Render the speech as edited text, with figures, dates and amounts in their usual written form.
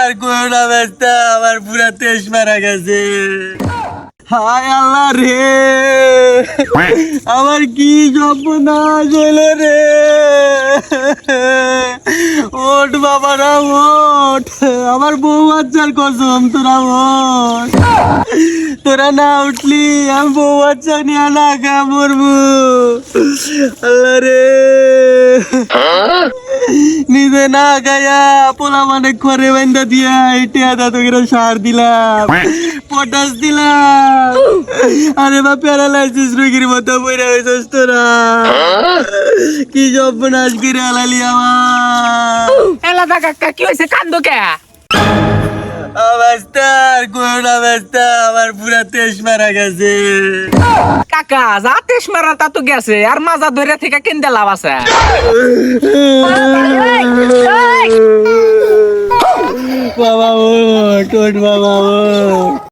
আর corona ব্যস্তা আমার পুরা তেজ মারা গেছে। হায় আল্লাহ রে, আমার কি সর্বনাশ হলো রে। ওঠ বাবারা ওঠ, আমার বউ বাচ্চার কসম তোরা ওঠ। তোরা না উঠলি আমি বউ বাচ্চা নিয়ে না খা মরবো। আল্লাহ রে, নিজে না গায়া পোলা মানে করে বান্ধা দিয়া এটা তোকে সার দিলাম, পটাশ দিলাম। আরে বা প্যারালাইসিস রোগীর মতো বইরা হয়েছিস তোরা। কি সর্বনাশ করে আলালি আমার। এলাদা কাকা কি হয়েছে কান্দো কে? অবস্থা করোনা ব্যস্তা আমার পুরা তেজ মারা গেছে। কাকা যা তেস মারা তা তো গেছে, আর মাজা ধরে থেকে কেন্দে লাভ আছে? বাবা ওঠ ওঠ বাবা ওঠ।